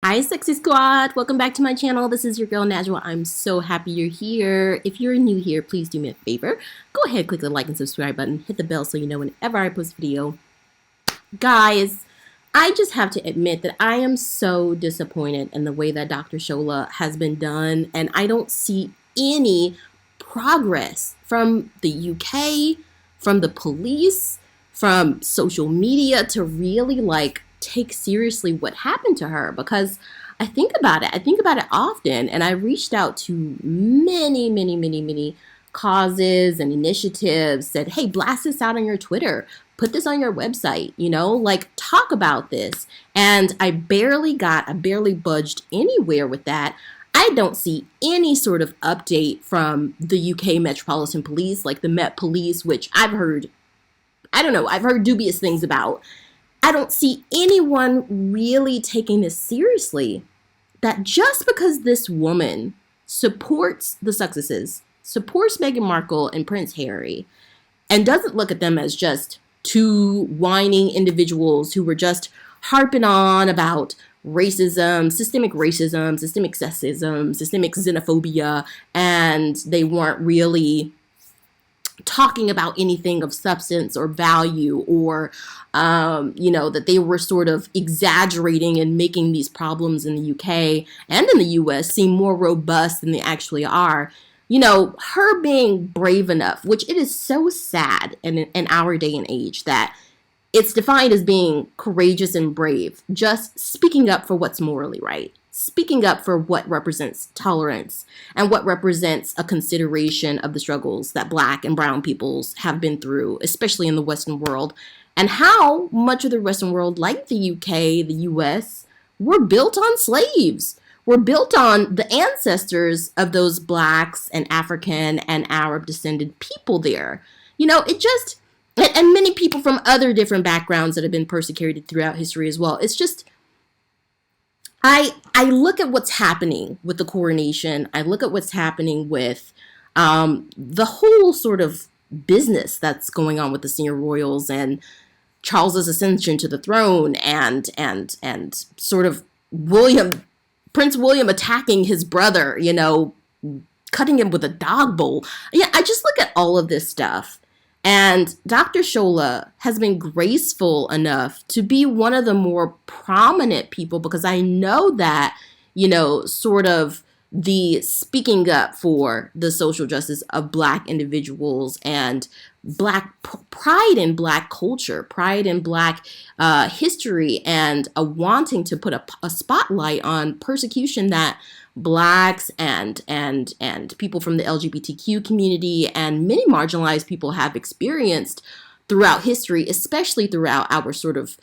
Hi, Sexy Squad. Welcome back to my channel. This is your girl, Najwa. I'm so happy you're here. If you're new here, please do me a favor. Go ahead, click the like and subscribe button. Hit the bell so you know whenever I post a video. Guys, I just have to admit that I am so disappointed in the way that Dr. Shola has been done, and I don't see any progress from the UK, from the police, from social media to really take seriously what happened to her, because I think about it. I think about it often, and I reached out to many causes and initiatives, said, hey, blast this out on your Twitter, put this on your website, talk about this. And I barely budged anywhere with that. I don't see any sort of update from the UK Metropolitan Police, like the Met Police, which I've heard dubious things about. I don't see anyone really taking this seriously, that just because this woman supports the Sussexes, supports Meghan Markle and Prince Harry, and doesn't look at them as just two whining individuals who were just harping on about racism, systemic sexism, systemic xenophobia, and they weren't really talking about anything of substance or value, or that they were sort of exaggerating and making these problems in the UK and in the US seem more robust than they actually are. Her being brave enough, which it is so sad in our day and age that it's defined as being courageous and brave, just speaking up for what's morally right, speaking up for what represents tolerance and what represents a consideration of the struggles that Black and brown peoples have been through, especially in the Western world, and how much of the Western world, like the UK, the US, were built on slaves, were built on the ancestors of those Blacks and African and Arab descended people there. And many people from other different backgrounds that have been persecuted throughout history as well. It's just, I look at what's happening with the coronation. I look at what's happening with the whole sort of business that's going on with the senior royals and Charles's ascension to the throne, and sort of Prince William attacking his brother, cutting him with a dog bowl. Yeah, I just look at all of this stuff. And Dr. Shola has been graceful enough to be one of the more prominent people, because I know that, sort of the speaking up for the social justice of Black individuals and pride in Black culture, pride in Black history, and a wanting to put a spotlight on persecution that Blacks and people from the LGBTQ community and many marginalized people have experienced throughout history, especially throughout our sort of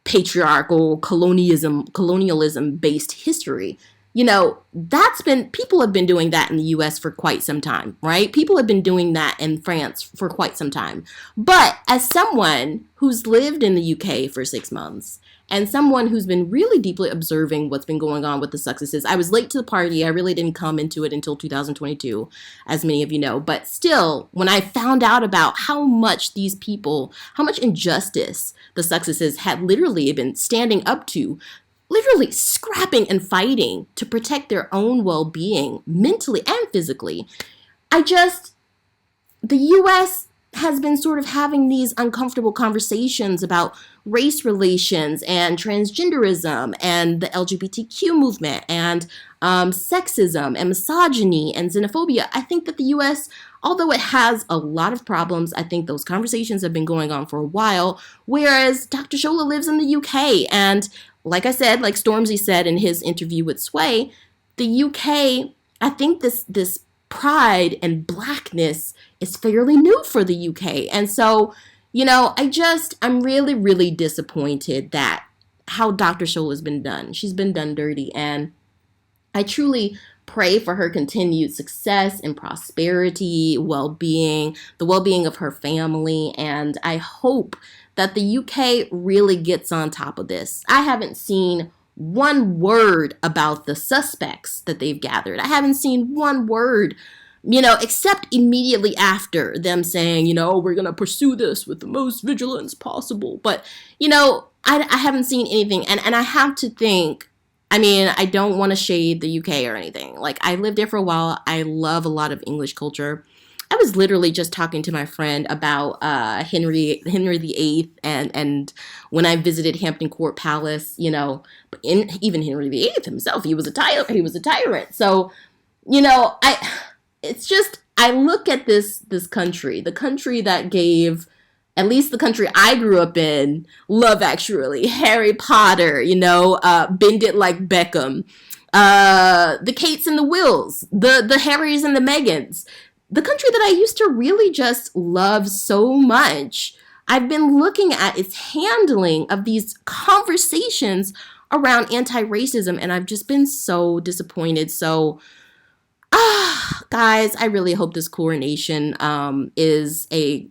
patriarchal colonialism based history. People have been doing that in the US for quite some time, right? People have been doing that in France for quite some time. But as someone who's lived in the UK for 6 months, and someone who's been really deeply observing what's been going on with the Sussexes, I was late to the party. I really didn't come into it until 2022, as many of you know. But still, when I found out about how much injustice the Sussexes had literally been standing up to, literally scrapping and fighting to protect their own well-being, mentally and physically, the US has been sort of having these uncomfortable conversations about race relations and transgenderism and the LGBTQ movement and sexism and misogyny and xenophobia. I think that the US, although it has a lot of problems, I think those conversations have been going on for a while, whereas Dr. Shola lives in the UK. And like I said, like Stormzy said in his interview with Sway, the UK, I think this pride and Blackness is fairly new for the UK. And so, I'm really disappointed that how Dr. Shola has been done. She's been done dirty, and I truly pray for her continued success and prosperity, well-being, the well-being of her family, and I hope that the UK really gets on top of this. I haven't seen one word about the suspects that they've gathered. I haven't seen one word, except immediately after them saying, we're going to pursue this with the most vigilance possible. But, I haven't seen anything. And I have to think I mean, I don't want to shade the UK or anything. Like, I lived there for a while. I love a lot of English culture. I was literally just talking to my friend about Henry VIII, and when I visited Hampton Court Palace, you know, even Henry VIII himself, he was a tyrant. So, you know, it's just, I look at this country, the country that gave, at least the country I grew up in, Love Actually, Harry Potter, you know, Bend It Like Beckham, the Kates and the Wills, the Harrys and the Meghans, the country that I used to really just love so much. I've been looking at its handling of these conversations around anti-racism, and I've just been so disappointed. So, guys, I really hope this coronation is a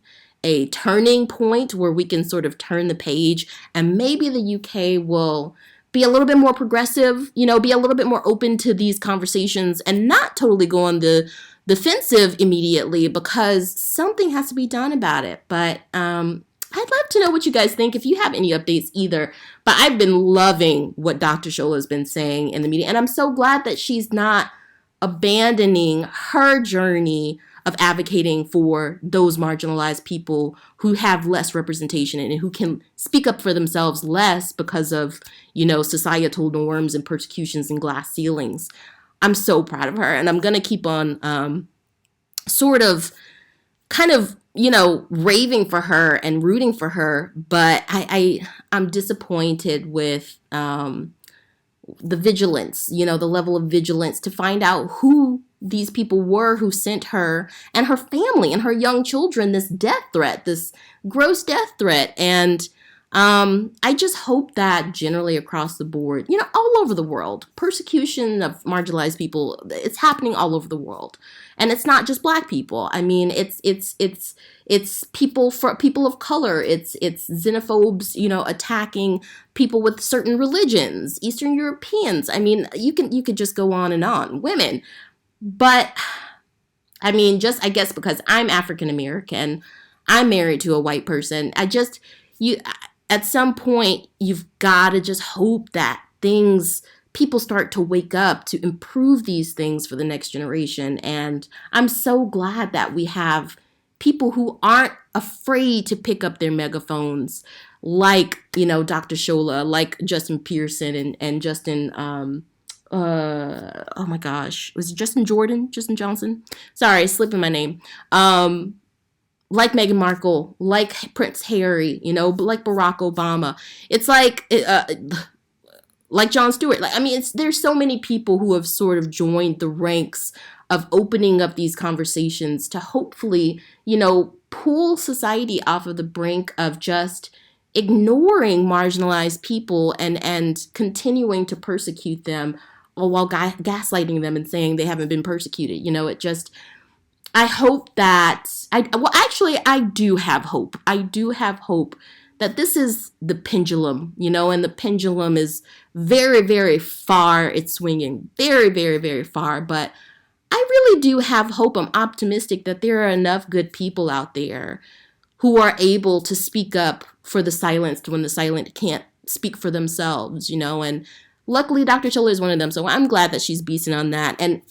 turning point where we can sort of turn the page, and maybe the UK will be a little bit more progressive, you know, be a little bit more open to these conversations and not totally go on the defensive immediately, because something has to be done about it. But I'd love to know what you guys think, if you have any updates either. But I've been loving what Dr. Shola has been saying in the media, and I'm so glad that she's not abandoning her journey of advocating for those marginalized people who have less representation and who can speak up for themselves less because of, you know, societal norms and persecutions and glass ceilings. I'm so proud of her, and I'm going to keep on kind of, you know, raving for her and rooting for her, but I'm disappointed with the vigilance, you know, the level of vigilance to find out who these people were who sent her and her family and her young children this death threat, this gross death threat. And I just hope that generally across the board, you know, all over the world, persecution of marginalized people, it's happening all over the world. And it's not just Black people. I mean, it's people of color. It's xenophobes, you know, attacking people with certain religions, Eastern Europeans. I mean, you could just go on and on. Women. But I mean, just, I guess because I'm African American, I'm married to a white person. At some point, you've got to just hope that people start to wake up to improve these things for the next generation. And I'm so glad that we have people who aren't afraid to pick up their megaphones, like, you know, Dr. Shola, like Justin Pearson and Justin, oh my gosh, was it Justin Johnson? Sorry, slipping my name. Like Meghan Markle, like Prince Harry, you know, like Barack Obama. It's like Jon Stewart. Like, I mean, there's so many people who have sort of joined the ranks of opening up these conversations to hopefully, you know, pull society off of the brink of just ignoring marginalized people and continuing to persecute them, while gaslighting them and saying they haven't been persecuted. You know, I hope that, I do have hope. I do have hope that this is the pendulum, you know, and the pendulum is very, very far. It's swinging very, very, very far. But I really do have hope. I'm optimistic that there are enough good people out there who are able to speak up for the silenced when the silent can't speak for themselves, you know, and luckily Dr. Shola is one of them. So I'm glad that she's beasting on that. And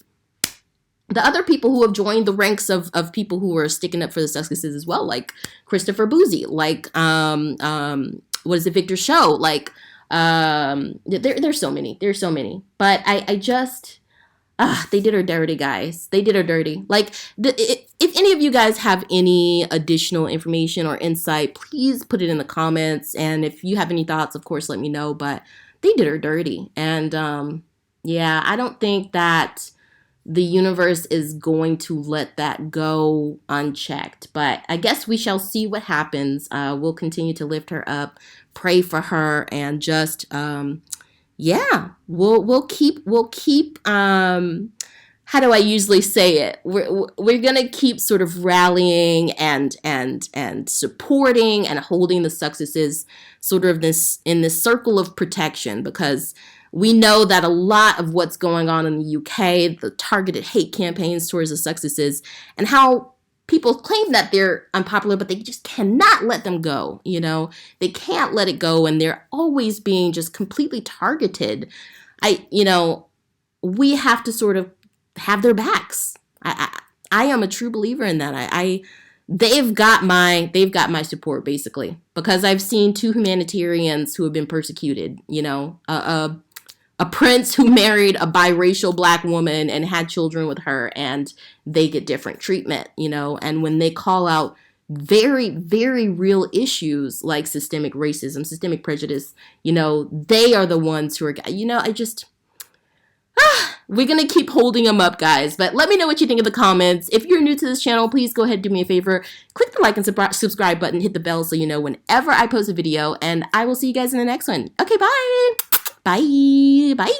the other people who have joined the ranks of people who are sticking up for the Sussexes as well, like Christopher Boozy, like Victor Show, like there's so many. But I just they did her dirty, guys. They did her dirty. Like, if any of you guys have any additional information or insight, please put it in the comments. And if you have any thoughts, of course, let me know. But they did her dirty, and yeah, I don't think that the universe is going to let that go unchecked. But I guess we shall see what happens. We'll continue to lift her up, pray for her, and just yeah, we'll keep how do I usually say it? We're gonna keep sort of rallying and supporting and holding the Sussexes sort of in this circle of protection, because we know that a lot of what's going on in the UK, the targeted hate campaigns towards the Sussexes, and how people claim that they're unpopular, but they just cannot let them go. You know, they can't let it go, and they're always being just completely targeted. we have to sort of have their backs. I am a true believer in that. They've got my support, basically, because I've seen two humanitarians who have been persecuted. A prince who married a biracial black woman and had children with her, and they get different treatment. And when they call out very, very real issues like systemic racism, systemic prejudice, they are the ones who are, we're going to keep holding them up, guys. But let me know what you think in the comments. If you're new to this channel, please go ahead and do me a favor. Click the like and subscribe button. Hit the bell so you know whenever I post a video. And I will see you guys in the next one. Okay, bye. Bye. Bye.